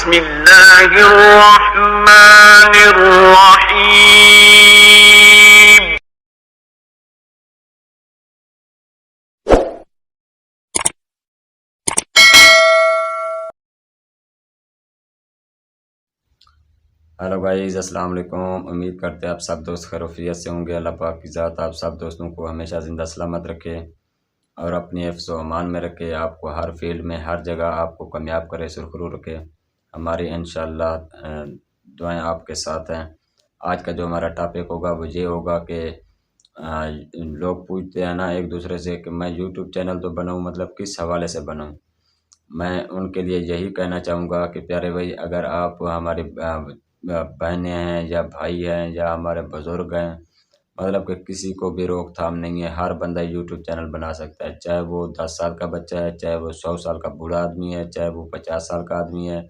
बिस्मिल्लाहिर्रहमानिर्रहीम। Hello guys, अस्सलाम वालेकुम। उम्मीद करते हैं आप सब दोस्त खैरियत से होंगे। अल्लाह पाक की ज़ात आप सब दोस्तों को हमेशा ज़िंदा सलामत रखे और अपनी हिफ्ज़ व अमान में रखे। आपको हर फील्ड में हर जगह आपको कामयाब करे, सुरखरू रखे। हमारी इंशाअल्लाह दुआएं आपके साथ हैं। आज का जो हमारा टॉपिक होगा वो ये होगा कि लोग पूछते हैं ना एक दूसरे से कि मैं यूट्यूब चैनल तो बनाऊं, मतलब किस हवाले से बनाऊं। मैं उनके लिए यही कहना चाहूँगा कि प्यारे भाई, अगर आप हमारे बहनें हैं या भाई हैं या हमारे बुज़ुर्ग हैं, मतलब कि किसी को भी रोकथाम नहीं है। हर बंदा यूट्यूब चैनल बना सकता है, चाहे वो 10 साल का बच्चा है, चाहे वो 100 साल का बूढ़ा आदमी है, चाहे वो 50 साल का आदमी है,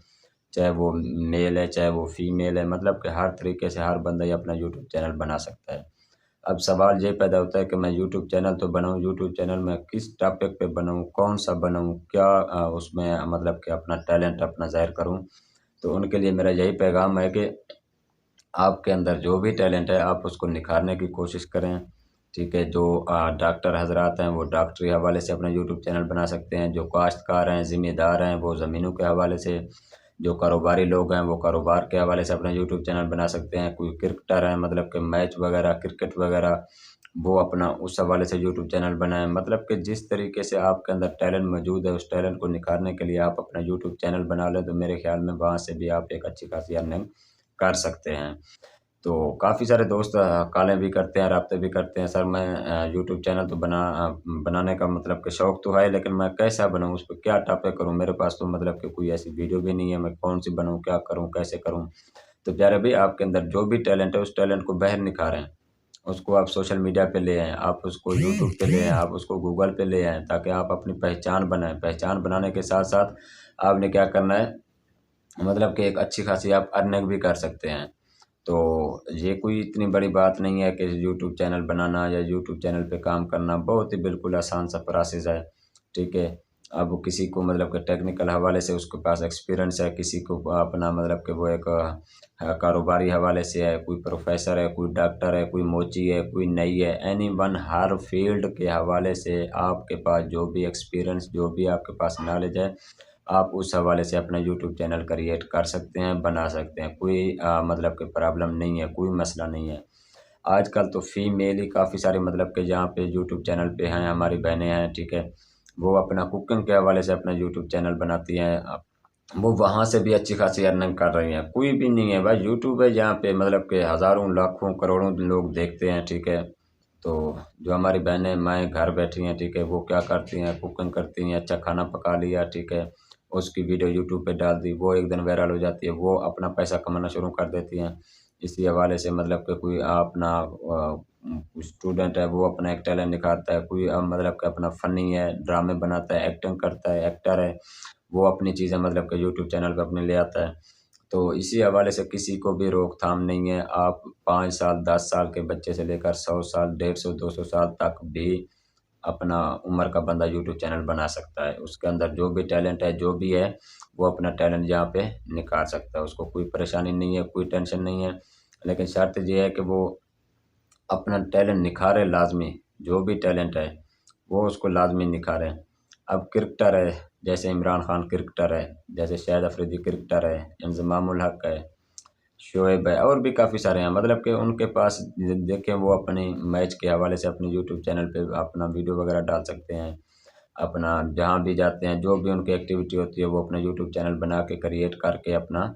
चाहे वो मेल है, चाहे वो फीमेल है। मतलब कि हर तरीके से हर बंदा ही अपना यूट्यूब चैनल बना सकता है। अब सवाल ये पैदा होता है कि मैं यूट्यूब चैनल तो बनाऊँ, यूट्यूब चैनल में किस टॉपिक पे बनाऊँ, कौन सा बनाऊँ, क्या उसमें मतलब कि अपना टैलेंट अपना ज़ाहिर करूँ। तो उनके लिए मेरा यही पैगाम है कि आपके अंदर जो भी टैलेंट है आप उसको निखारने की कोशिश करें। ठीक है, जो डॉक्टर हजरात हैं वो डॉक्टरी हवाले से अपना यूट्यूब चैनल बना सकते हैं, जो काश्तकार हैं, ज़िम्मेदार हैं, वो ज़मीनों के हवाले से, जो कारोबारी लोग हैं वो कारोबार के हवाले से अपना यूट्यूब चैनल बना सकते हैं। कोई क्रिकेटर है, मतलब कि मैच वगैरह क्रिकेट वगैरह, वो अपना उस हवाले से यूट्यूब चैनल बनाएं। मतलब कि जिस तरीके से आपके अंदर टैलेंट मौजूद है उस टैलेंट को निखारने के लिए आप अपना यूट्यूब चैनल बना लें, तो मेरे ख्याल में वहाँ से भी आप एक अच्छी खासी अर्निंग कर सकते हैं। तो काफ़ी सारे दोस्त कॉलें भी करते हैं, राब्ते भी करते हैं, सर मैं यूट्यूब चैनल तो बनाने का मतलब कि शौक़ तो है, लेकिन मैं कैसा बनाऊँ, उस पे क्या टॉपिक करूँ? मेरे पास तो मतलब कि कोई ऐसी वीडियो भी नहीं है, मैं कौन-सी बनाऊँ, क्या करूँ, कैसे करूँ? तो प्यारे भाई, आपके अंदर जो भी टैलेंट है उस टैलेंट को बाहर निखारें। उसको आप सोशल मीडिया पे ले आएँ, आप उसको यूट्यूब पे ले आएँ, आप उसको गूगल पे ले आएँ, ताकि आप अपनी पहचान बनाएँ। पहचान बनाने के साथ-साथ आपने क्या करना है, मतलब कि एक अच्छी खासी आप अर्निंग भी कर सकते हैं। तो ये कोई इतनी बड़ी बात नहीं है कि यूट्यूब चैनल बनाना या यूट्यूब चैनल पे काम करना, बहुत ही बिल्कुल आसान सा प्रोसेस है। ठीक है, अब किसी को मतलब कि टेक्निकल हवाले से उसके पास एक्सपीरियंस है, किसी को अपना मतलब कि वो एक कारोबारी हवाले से है, कोई प्रोफेसर है, कोई डॉक्टर है, कोई मोची है, कोई नई है, एनी वन, हर फील्ड के हवाले से आपके पास जो भी एक्सपीरियंस, जो भी आपके पास नॉलेज है, आप उस हवाले से अपना यूट्यूब चैनल क्रिएट कर सकते हैं, बना सकते हैं। कोई मतलब कि प्रॉब्लम नहीं है, कोई मसला नहीं है। आजकल तो फीमेल ही काफ़ी सारे मतलब कि जहाँ पे यूट्यूब चैनल पे हैं, हमारी बहनें हैं, ठीक है, वो अपना कुकिंग के हवाले से अपना यूट्यूब चैनल बनाती हैं। वो वहाँ से भी अच्छी खासी अर्निंग कर रही हैं। कोई भी नहीं है भाई, यूट्यूब है जहाँ पे मतलब कि हज़ारों, लाखों, करोड़ों लोग देखते हैं, ठीक है। तो जो हमारी बहनें माएँ घर बैठी हैं, ठीक है, वो क्या करती हैं, कुकिंग करती हैं, अच्छा खाना पका लिया, ठीक है, उसकी वीडियो यूट्यूब पे डाल दी, वो एक दिन वायरल हो जाती है, वो अपना पैसा कमाना शुरू कर देती हैं। इसी हवाले से मतलब कि कोई अपना स्टूडेंट है वो अपना एक टैलेंट निखारता है, कोई मतलब कि अपना फ़नी है, ड्रामे बनाता है, एक्टिंग करता है, एक्टर है, वो अपनी चीज़ें मतलब कि यूट्यूब चैनल पे अपने ले आता है। तो इसी हवाले से किसी को भी रोकथाम नहीं है। आप 5 साल, 10 साल के बच्चे से लेकर 100 साल, 150, 200 साल तक भी अपना उम्र का बंदा यूट्यूब चैनल बना सकता है। उसके अंदर जो भी टैलेंट है, जो भी है, वो अपना टैलेंट यहाँ पे निखार सकता है। उसको कोई परेशानी नहीं है, कोई टेंशन नहीं है। लेकिन शर्त ये है कि वो अपना टैलेंट निखारे लाज़मी, जो भी टैलेंट है, वो उसको लाज़मी निखारें। अब क्रिकेटर है, जैसे इमरान खान क्रिकेटर है, जैसे शाहिद अफरीदी क्रिकेटर है, इंज़माम उल हक है, शोएब है, और भी काफ़ी सारे हैं। मतलब कि उनके पास देखें, वो अपनी मैच के हवाले से अपने यूट्यूब चैनल पे अपना वीडियो वगैरह डाल सकते हैं। अपना जहाँ भी जाते हैं, जो भी उनकी एक्टिविटी होती है, वो अपना यूट्यूब चैनल बना के क्रिएट करके अपना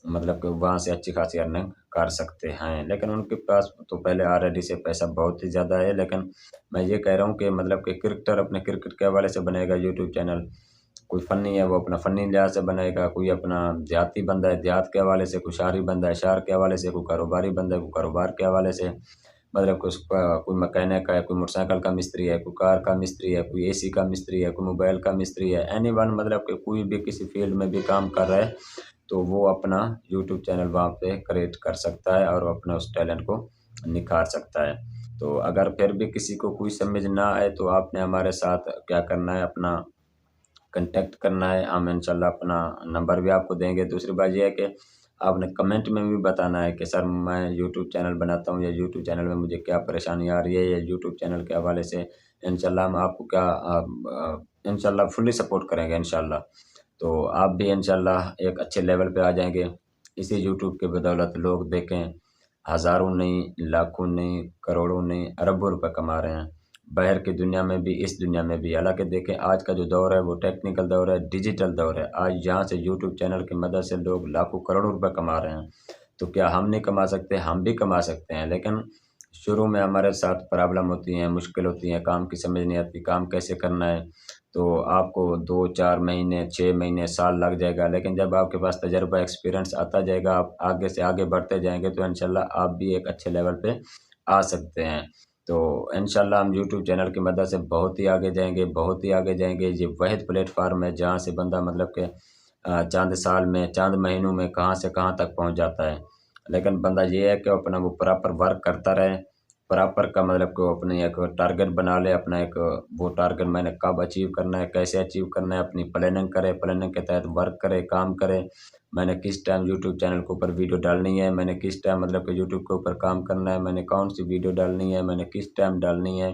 मतलब कि वहाँ से अच्छी खासी अर्निंग कर सकते हैं। लेकिन उनके पास तो पहले ऑलरेडी से पैसा बहुत ही ज़्यादा है। लेकिन मैं ये कह रहा हूँ कि मतलब कि क्रिकेटर अपने क्रिकेट के हवाले से बनाएगा यूट्यूब चैनल, कोई फ़नी है वो अपना फ़नी लिहाज से बनाएगा, कोई अपना देहाती बंदा है देहात के हवाले से, कोई शहरी बंदा है शहर के हवाले से, कोई कारोबारी बंदा है कोई कारोबार के हवाले से, मतलब कि उसका कोई मैकेनिक है, कोई मोटरसाइकिल का मिस्त्री है, कोई कार का मिस्त्री है, कोई एसी का मिस्त्री है, कोई मोबाइल का मिस्त्री है, एनीवन, मतलब कि कोई भी किसी फील्ड में भी काम कर रहा है, तो वो अपना यूट्यूब चैनल वहाँ पे क्रिएट कर सकता है और अपना उस टैलेंट को निखार सकता है। तो अगर फिर भी किसी को कोई समझ ना आए तो आपने हमारे साथ क्या करना है, अपना कांटेक्ट करना है, हम इंशाल्लाह अपना नंबर भी आपको देंगे। दूसरी बात यह है कि आपने कमेंट में भी बताना है कि सर मैं यूट्यूब चैनल बनाता हूँ या यूट्यूब चैनल में मुझे क्या परेशानी आ रही है, या यूट्यूब चैनल के हवाले से इंशाल्लाह हम आपको क्या इंशाल्लाह फुल्ली सपोर्ट करेंगे इंशाल्लाह। तो आप भी इंशाल्लाह एक अच्छे लेवल पे आ जाएंगे। इसी यूट्यूब के बदौलत लोग देखें हज़ारों नहीं, लाखों नहीं, करोड़ों नहीं, अरबों रुपए कमा रहे हैं, बाहर की दुनिया में भी, इस दुनिया में भी। हालांकि देखें आज का जो दौर है वो टेक्निकल दौर है, डिजिटल दौर है। आज यहाँ से यूट्यूब चैनल की मदद से लोग लाखों करोड़ों रुपए कमा रहे हैं। तो क्या हम नहीं कमा सकते? हम भी कमा सकते हैं, लेकिन शुरू में हमारे साथ प्रॉब्लम होती हैं, मुश्किल होती हैं, काम की समझ नहीं आती, काम कैसे करना है। तो आपको 2-4 महीने, 6 महीने, साल लग जाएगा, लेकिन जब आपके पास तजर्बा, एक्सपीरियंस आता जाएगा, आप आगे से आगे बढ़ते जाएंगे, तो इंशाल्लाह आप भी एक अच्छे लेवल पे आ सकते हैं। तो इंशाल्लाह हम यूट्यूब चैनल की मदद से बहुत ही आगे जाएंगे, बहुत ही आगे जाएंगे। ये वाहिद प्लेटफार्म है जहाँ से बंदा मतलब कि चंद साल में, चंद महीनों में कहाँ से कहाँ तक पहुँच जाता है। लेकिन बंदा ये है कि अपना वो प्रॉपर वर्क करता रहे। प्रॉपर का मतलब कि वो अपनी एक टारगेट बना ले, अपना एक वो टारगेट मैंने कब अचीव करना है, कैसे अचीव करना है, अपनी प्लानिंग करे, प्लानिंग के तहत वर्क करे, काम करे। मैंने किस टाइम यूट्यूब चैनल के ऊपर वीडियो डालनी है, मैंने किस टाइम मतलब कि यूट्यूब के ऊपर काम करना है, मैंने कौन सी वीडियो डालनी है, मैंने किस टाइम डालनी है।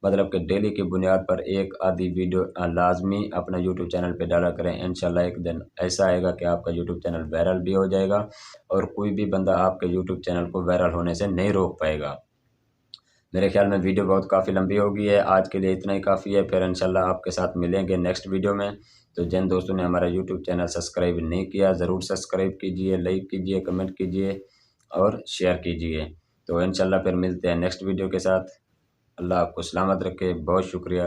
मतलब कि डेली की बुनियाद पर एक आधी वीडियो लाजमी अपना यूट्यूब चैनल पे डाला करें। इंशाल्लाह एक दिन ऐसा आएगा कि आपका यूट्यूब चैनल वायरल भी हो जाएगा, और कोई भी बंदा आपके यूट्यूब चैनल को वायरल होने से नहीं रोक पाएगा। मेरे ख्याल में वीडियो बहुत काफ़ी लंबी हो गई है, आज के लिए इतना ही काफ़ी है। फिर इंशाल्लाह आपके साथ मिलेंगे नेक्स्ट वीडियो में। तो जिन दोस्तों ने हमारा यूट्यूब चैनल सब्सक्राइब नहीं किया, ज़रूर सब्सक्राइब कीजिए, लाइक कीजिए, कमेंट कीजिए और शेयर कीजिए। तो इंशाल्लाह फिर मिलते हैं नेक्स्ट वीडियो के साथ। अल्लाह आपको सलामत रखे। बहुत शुक्रिया।